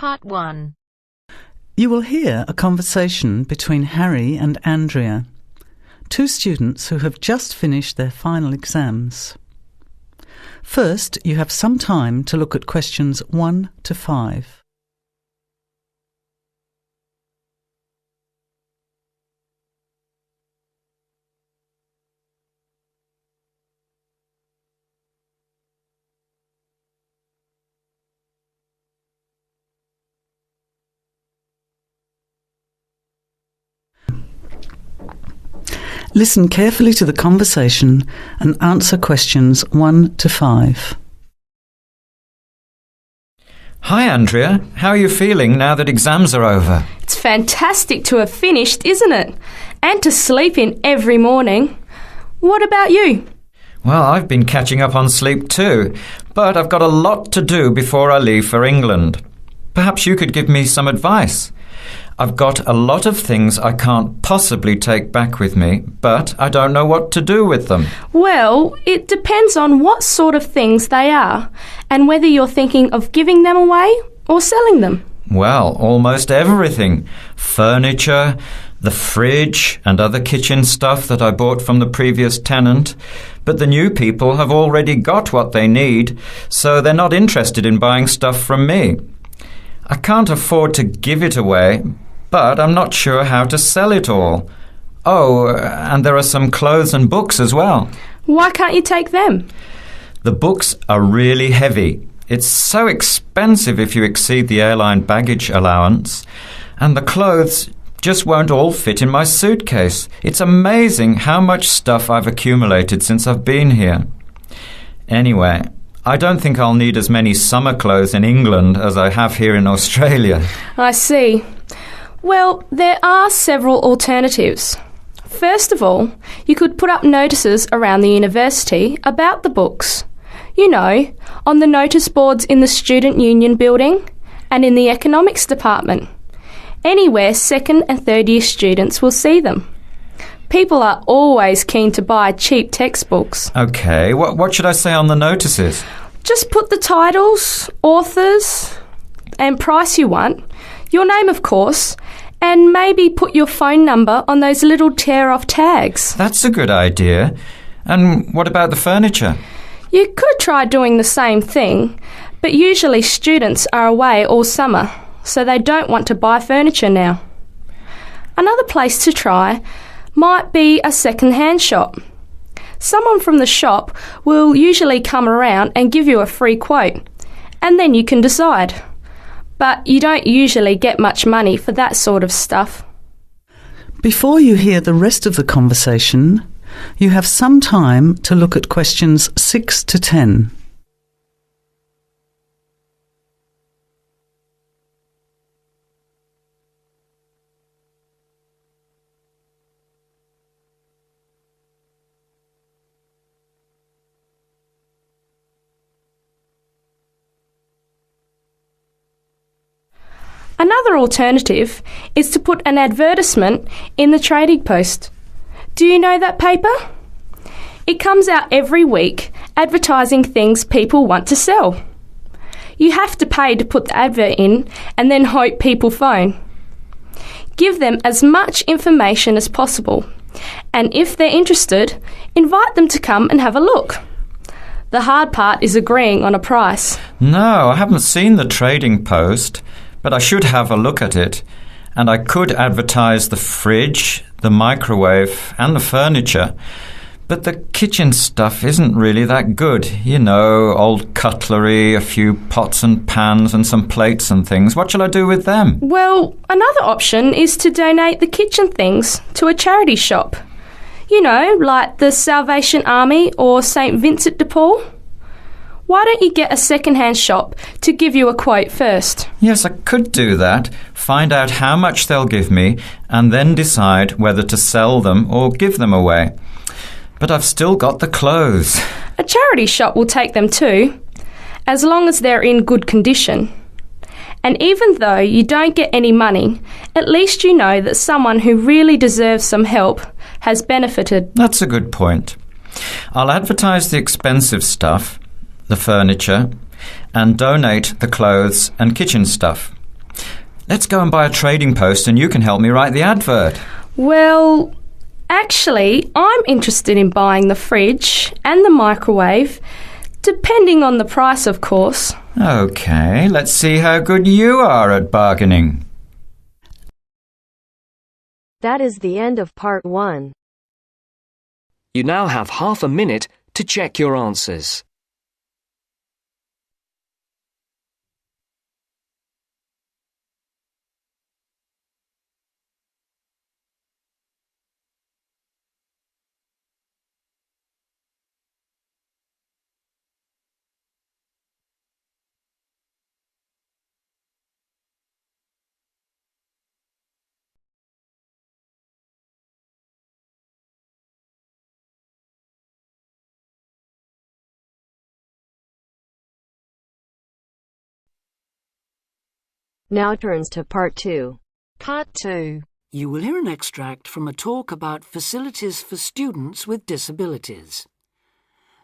Part 1. You will hear a conversation between Harry and Andrea, two students who have just finished their final exams. First, you have some time to look at questions 1 to 5. Listen carefully to the conversation and answer questions 1 to 5. Hi Andrea, how are you feeling now that exams are over? It's fantastic to have finished, isn't it? And to sleep in every morning. What about you? Well, I've been catching up on sleep too, but I've got a lot to do before I leave for England. Perhaps you could give me some advice. I've got a lot of things I can't possibly take back with me, but I don't know what to do with them. Well, it depends on what sort of things they are and whether you're thinking of giving them away or selling them. Well, almost everything. Furniture, the fridge and other kitchen stuff that I bought from the previous tenant. But the new people have already got what they need, so they're not interested in buying stuff from me. I can't afford to give it away, but I'm not sure how to sell it all. Oh, and there are some clothes and books as well. Why can't you take them? The books are really heavy. It's so expensive if you exceed the airline baggage allowance. And the clothes just won't all fit in my suitcase. It's amazing how much stuff I've accumulated since I've been here. Anyway, I don't think I'll need as many summer clothes in England as I have here in Australia. I see. Well, there are several alternatives. First of all, you could put up notices around the university about the books. You know, on the notice boards in the Student Union building and in the economics department. Anywhere second and third year students will see them. People are always keen to buy cheap textbooks. OK, what should I say on the notices? Just put the titles, authors and price you want, your name of course, and maybe put your phone number on those little tear-off tags. That's a good idea. And what about the furniture? You could try doing the same thing, but usually students are away all summer, so they don't want to buy furniture now. Another place to try might be a second-hand shop. Someone from the shop will usually come around and give you a free quote, and then you can decide. But you don't usually get much money for that sort of stuff. Before you hear the rest of the conversation, you have some time to look at questions 6 to 10. Another alternative is to put an advertisement in the Trading Post. Do you know that paper? It comes out every week advertising things people want to sell. You have to pay to put the advert in and then hope people phone. Give them as much information as possible, and if they're interested, invite them to come and have a look. The hard part is agreeing on a price. No, I haven't seen the Trading Post. But I should have a look at it, and I could advertise the fridge, the microwave and the furniture. But the kitchen stuff isn't really that good. You know, old cutlery, a few pots and pans and some plates and things. What shall I do with them? Well, another option is to donate the kitchen things to a charity shop. You know, like the Salvation Army or St. Vincent de Paul. Why don't you get a second-hand shop to give you a quote first? Yes, I could do that. Find out how much they'll give me and then decide whether to sell them or give them away. But I've still got the clothes. A charity shop will take them too, as long as they're in good condition. And even though you don't get any money, at least you know that someone who really deserves some help has benefited. That's a good point. I'll advertise the expensive stuff, the furniture, and donate the clothes and kitchen stuff. Let's go and buy a trading post and you can help me write the advert. Well, actually, I'm interested in buying the fridge and the microwave, depending on the price, of course. OK, let's see how good you are at bargaining. That is the end of part 1. You now have half a minute to check your answers. Now turns to part 2. Part 2. You will hear an extract from a talk about facilities for students with disabilities.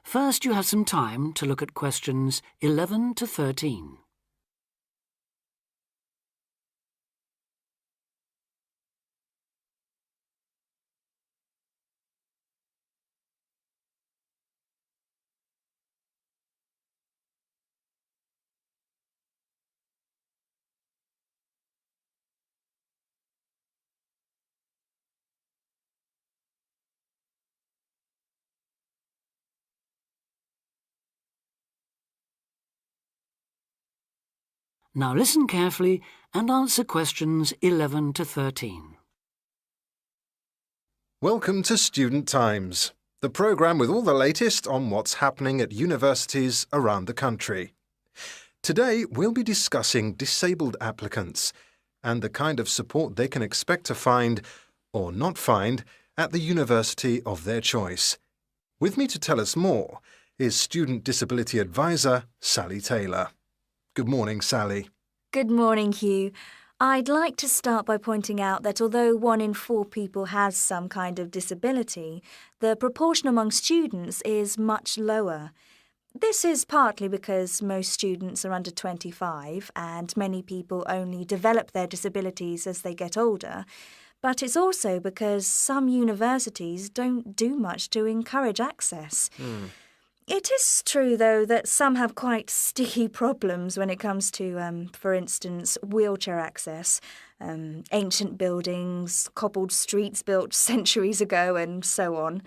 First, you have some time to look at questions 11 to 13. Now listen carefully and answer questions 11 to 13. Welcome to Student Times, the programme with all the latest on what's happening at universities around the country. Today we'll be discussing disabled applicants and the kind of support they can expect to find, or not find, at the university of their choice. With me to tell us more is Student Disability Advisor Sally Taylor. Good morning, Sally. Good morning, Hugh. I'd like to start by pointing out that although 1 in 4 people has some kind of disability, the proportion among students is much lower. This is partly because most students are under 25 and many people only develop their disabilities as they get older, but it's also because some universities don't do much to encourage access. It is true, though, that some have quite sticky problems when it comes to, for instance, wheelchair access, ancient buildings, cobbled streets built centuries ago, and so on.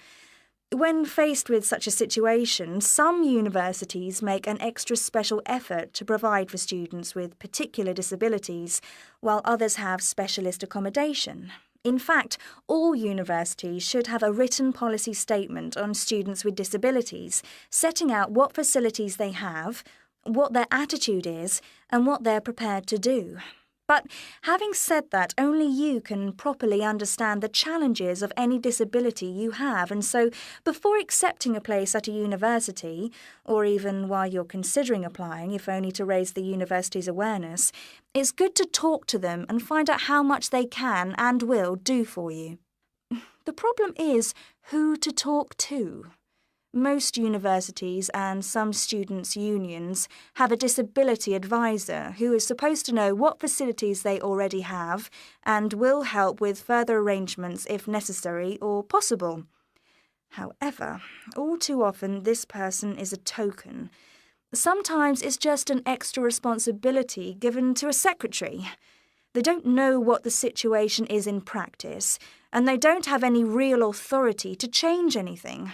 When faced with such a situation, some universities make an extra special effort to provide for students with particular disabilities, while others have specialist accommodation. In fact, all universities should have a written policy statement on students with disabilities, setting out what facilities they have, what their attitude is, and what they're prepared to do. But having said that, only you can properly understand the challenges of any disability you have, and so before accepting a place at a university, or even while you're considering applying, if only to raise the university's awareness, it's good to talk to them and find out how much they can and will do for you. The problem is who to talk to. Most universities and some students' unions have a disability advisor who is supposed to know what facilities they already have and will help with further arrangements if necessary or possible. However, all too often this person is a token. Sometimes it's just an extra responsibility given to a secretary. They don't know what the situation is in practice, and they don't have any real authority to change anything.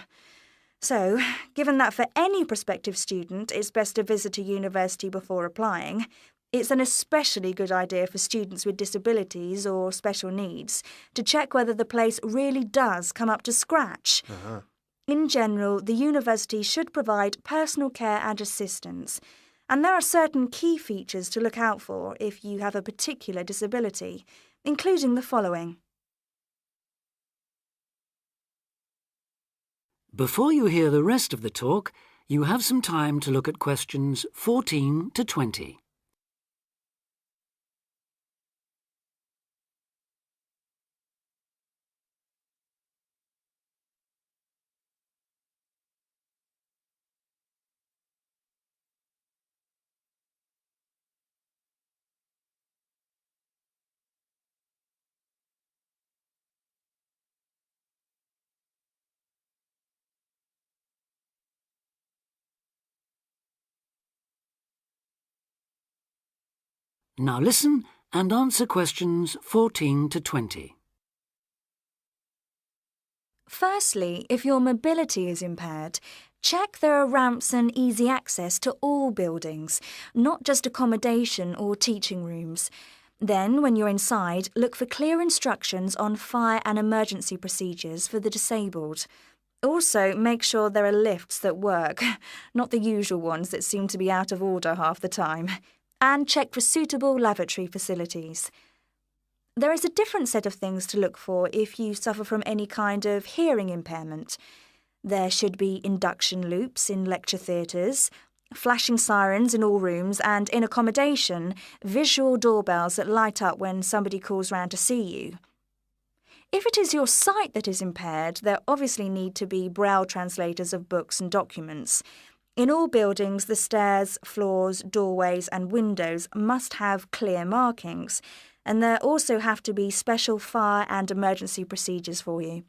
So, given that for any prospective student it's best to visit a university before applying, it's an especially good idea for students with disabilities or special needs to check whether the place really does come up to scratch. In general, the university should provide personal care and assistance, and there are certain key features to look out for if you have a particular disability, including the following. Before you hear the rest of the talk, you have some time to look at questions 14 to 20. Now listen and answer questions 14 to 20. Firstly, if your mobility is impaired, check there are ramps and easy access to all buildings, not just accommodation or teaching rooms. Then, when you're inside, look for clear instructions on fire and emergency procedures for the disabled. Also, make sure there are lifts that work, not the usual ones that seem to be out of order half the time. And check for suitable lavatory facilities. There is a different set of things to look for if you suffer from any kind of hearing impairment. There should be induction loops in lecture theatres, flashing sirens in all rooms, and in accommodation, visual doorbells that light up when somebody calls round to see you. If it is your sight that is impaired, there obviously need to be braille translators of books and documents. In all buildings, the stairs, floors, doorways and windows must have clear markings, and there also have to be special fire and emergency procedures for you.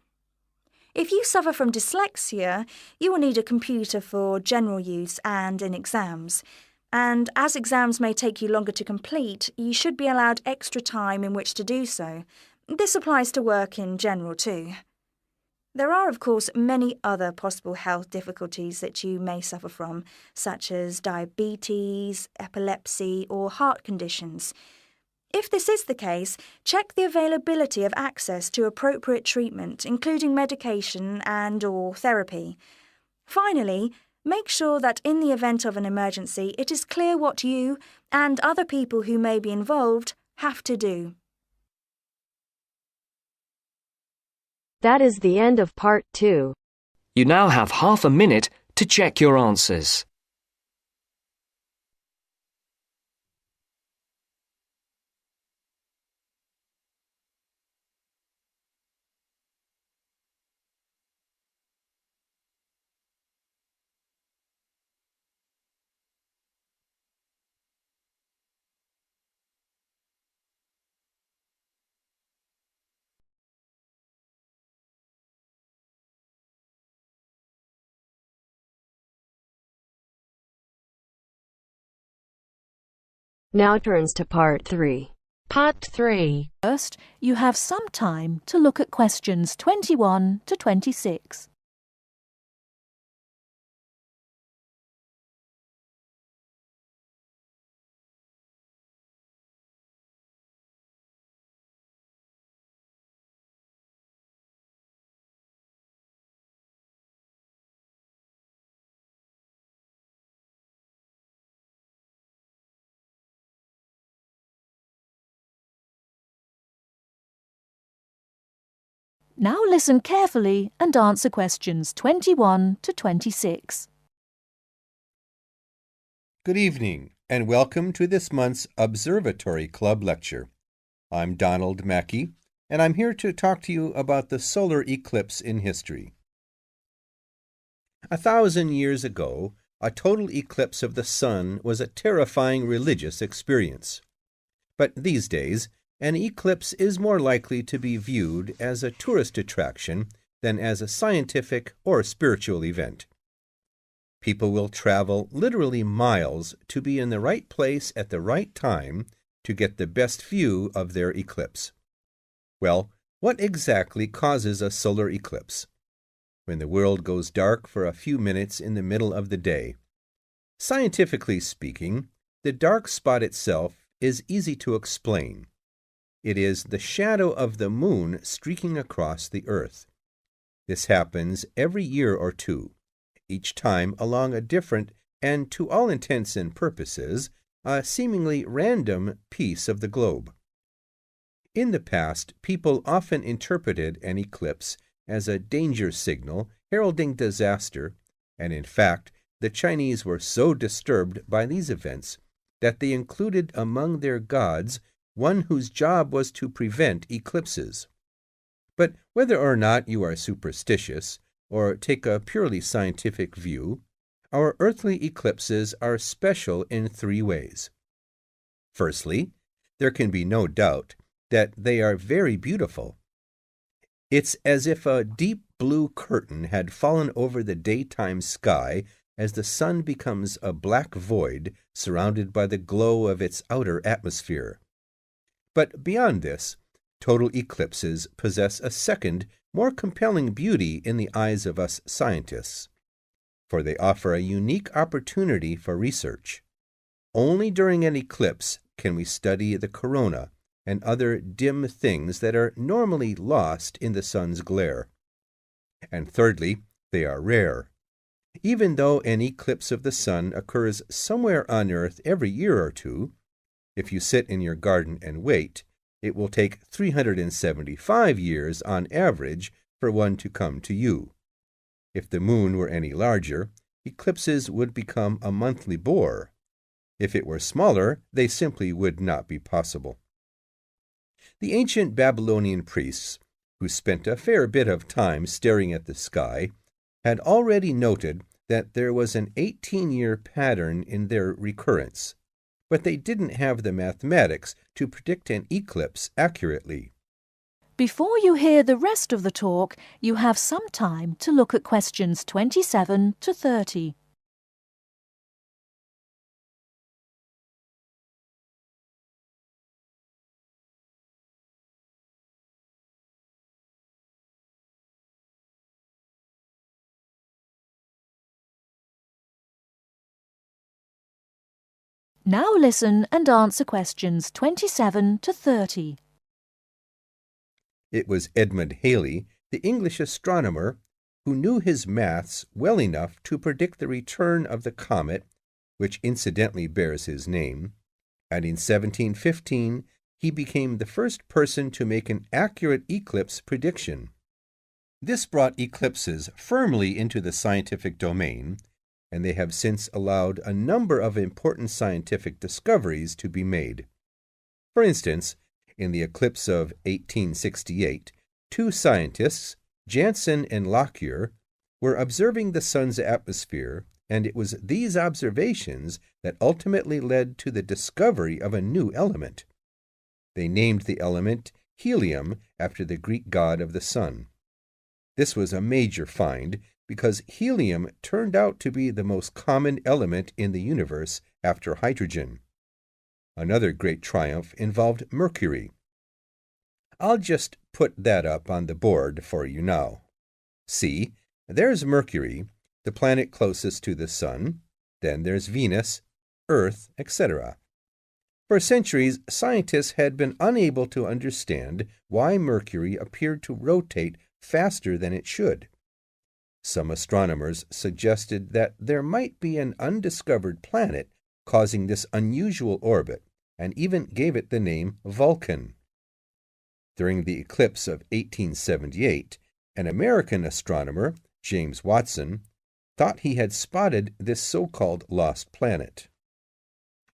If you suffer from dyslexia, you will need a computer for general use and in exams. And as exams may take you longer to complete, you should be allowed extra time in which to do so. This applies to work in general too. There are, of course, many other possible health difficulties that you may suffer from, such as diabetes, epilepsy or heart conditions. If this is the case, check the availability of access to appropriate treatment, including medication and/or therapy. Finally, make sure that in the event of an emergency, it is clear what you and other people who may be involved have to do. That is the end of part 2. You now have half a minute to check your answers. Now turns to part 3. Part 3. First, you have some time to look at questions 21 to 26. Now listen carefully and answer questions 21 to 26. Good evening, and welcome to this month's Observatory Club lecture. I'm Donald Mackey, and I'm here to talk to you about the solar eclipse in history. 1,000 years ago, a total eclipse of the sun was a terrifying religious experience. But these days, an eclipse is more likely to be viewed as a tourist attraction than as a scientific or spiritual event. People will travel literally miles to be in the right place at the right time to get the best view of their eclipse. Well, what exactly causes a solar eclipse? When the world goes dark for a few minutes in the middle of the day. Scientifically speaking, the dark spot itself is easy to explain. It is the shadow of the moon streaking across the earth. This happens every year or two, each time along a different and, to all intents and purposes, a seemingly random piece of the globe. In the past, people often interpreted an eclipse as a danger signal heralding disaster, and in fact, the Chinese were so disturbed by these events that they included among their gods one whose job was to prevent eclipses. But whether or not you are superstitious or take a purely scientific view, our earthly eclipses are special in 3 ways. Firstly, there can be no doubt that they are very beautiful. It's as if a deep blue curtain had fallen over the daytime sky as the sun becomes a black void surrounded by the glow of its outer atmosphere. But beyond this, total eclipses possess a second, more compelling beauty in the eyes of us scientists, for they offer a unique opportunity for research. Only during an eclipse can we study the corona and other dim things that are normally lost in the sun's glare. And thirdly, they are rare. Even though an eclipse of the sun occurs somewhere on Earth every year or two, if you sit in your garden and wait, it will take 375 years on average for one to come to you. If the moon were any larger, eclipses would become a monthly bore. If it were smaller, they simply would not be possible. The ancient Babylonian priests, who spent a fair bit of time staring at the sky, had already noted that there was an 18-year pattern in their recurrence, but they didn't have the mathematics to predict an eclipse accurately. Before you hear the rest of the talk, you have some time to look at questions 27 to 30. Now listen and answer questions 27 to 30. It was Edmund Halley, the English astronomer, who knew his maths well enough to predict the return of the comet, which incidentally bears his name, and in 1715 he became the first person to make an accurate eclipse prediction. This brought eclipses firmly into the scientific domain, and they have since allowed a number of important scientific discoveries to be made. For instance, in the eclipse of 1868, two scientists, Janssen and Lockyer, were observing the sun's atmosphere, and it was these observations that ultimately led to the discovery of a new element. They named the element helium after the Greek god of the sun. This was a major find because helium turned out to be the most common element in the universe after hydrogen. Another great triumph involved mercury. I'll just put that up on the board for you now. See, there's Mercury, the planet closest to the sun. Then there's Venus, Earth, etc. For centuries, scientists had been unable to understand why Mercury appeared to rotate faster than it should. Some astronomers suggested that there might be an undiscovered planet causing this unusual orbit, and even gave it the name Vulcan. During the eclipse of 1878, an American astronomer, James Watson, thought he had spotted this so-called lost planet.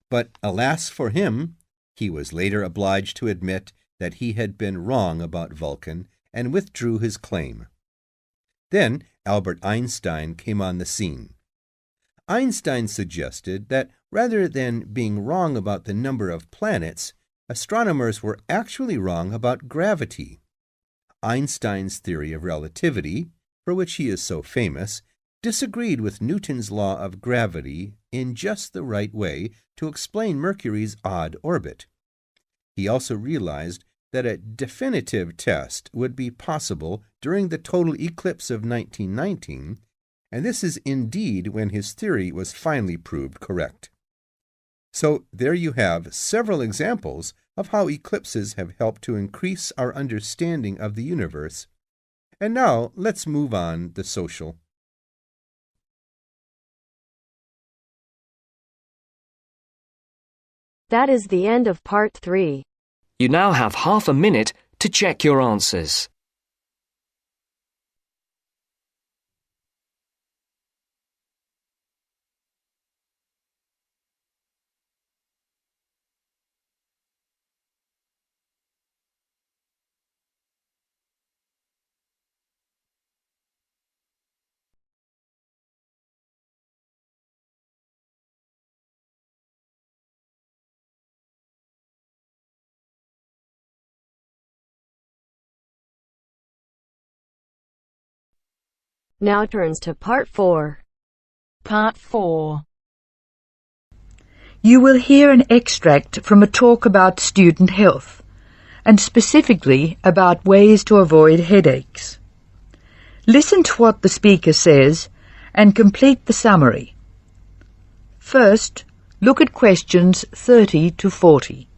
But alas for him, he was later obliged to admit that he had been wrong about Vulcan and withdrew his claim. Then Albert Einstein came on the scene. Einstein suggested that rather than being wrong about the number of planets, astronomers were actually wrong about gravity. Einstein's theory of relativity, for which he is so famous, disagreed with Newton's law of gravity in just the right way to explain Mercury's odd orbit. He also realized that a definitive test would be possible during the total eclipse of 1919, and this is indeed when his theory was finally proved correct. So there you have several examples of how eclipses have helped to increase our understanding of the universe. And now let's move on the social. That is the end of part 3. You now have half a minute to check your answers. Now turns to part 4. Part 4. You will hear an extract from a talk about student health, and specifically about ways to avoid headaches. Listen to what the speaker says and complete the summary. First, look at questions 30 to 40.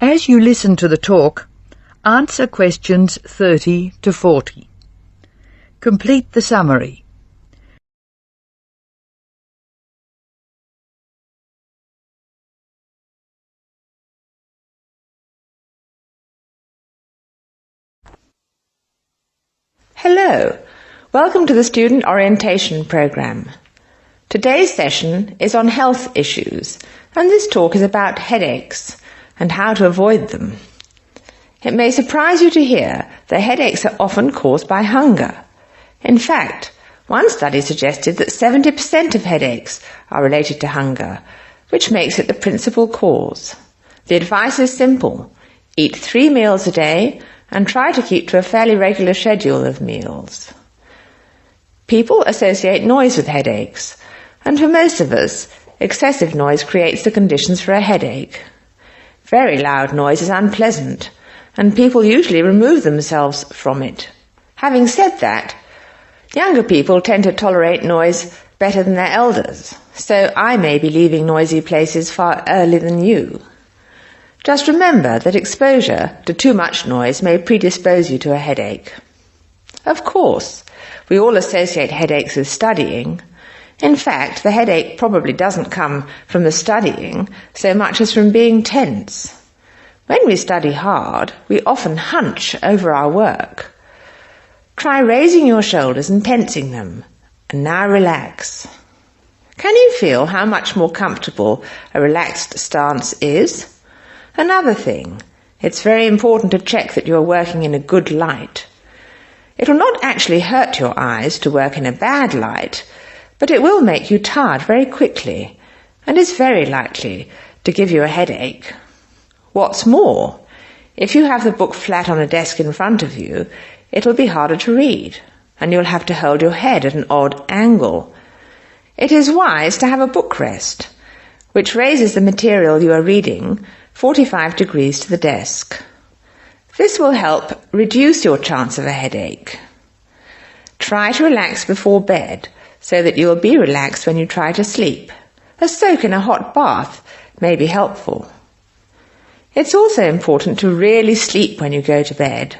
As you listen to the talk, answer questions 30 to 40. Complete the summary. Hello, welcome to the Student Orientation Programme. Today's session is on health issues, and this talk is about headaches and how to avoid them. It may surprise you to hear that headaches are often caused by hunger. In fact, one study suggested that 70% of headaches are related to hunger, which makes it the principal cause. The advice is simple: eat 3 meals a day and try to keep to a fairly regular schedule of meals. People associate noise with headaches, and for most of us, excessive noise creates the conditions for a headache. Very loud noise is unpleasant, and people usually remove themselves from it. Having said that, younger people tend to tolerate noise better than their elders, so I may be leaving noisy places far earlier than you. Just remember that exposure to too much noise may predispose you to a headache. Of course, we all associate headaches with studying. In fact, the headache probably doesn't come from the studying so much as from being tense. When we study hard, we often hunch over our work. Try raising your shoulders and tensing them, and now relax. Can you feel how much more comfortable a relaxed stance is? Another thing, it's very important to check that you are working in a good light. It will not actually hurt your eyes to work in a bad light, but it will make you tired very quickly and is very likely to give you a headache. What's more, if you have the book flat on a desk in front of you, it will be harder to read, and you'll have to hold your head at an odd angle. It is wise to have a book rest, which raises the material you are reading 45 degrees to the desk. This will help reduce your chance of a headache. Try to relax before bed, so that you will be relaxed when you try to sleep. A soak in a hot bath may be helpful. It's also important to really sleep when you go to bed.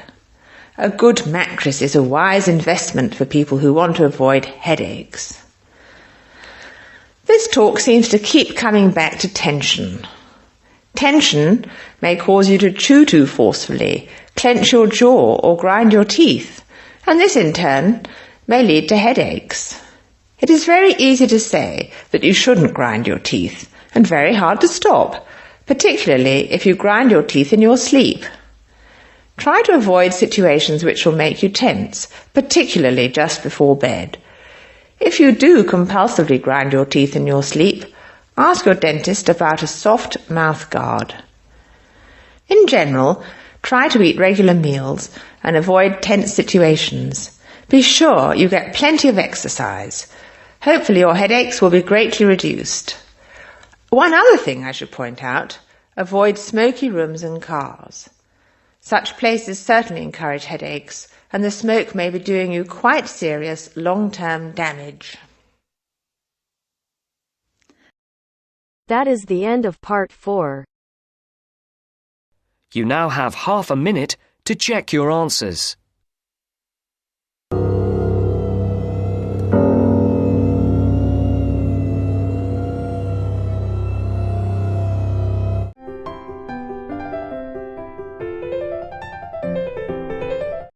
A good mattress is a wise investment for people who want to avoid headaches. This talk seems to keep coming back to tension. Tension may cause you to chew too forcefully, clench your jaw, or grind your teeth, and this in turn may lead to headaches. It is very easy to say that you shouldn't grind your teeth, and very hard to stop, particularly if you grind your teeth in your sleep. Try to avoid situations which will make you tense, particularly just before bed. If you do compulsively grind your teeth in your sleep, ask your dentist about a soft mouth guard. In general, try to eat regular meals and avoid tense situations. Be sure you get plenty of exercise. Hopefully your headaches will be greatly reduced. One other thing I should point out, avoid smoky rooms and cars. Such places certainly encourage headaches, and the smoke may be doing you quite serious long-term damage. That is the end of Part 4. You now have half a minute to check your answers.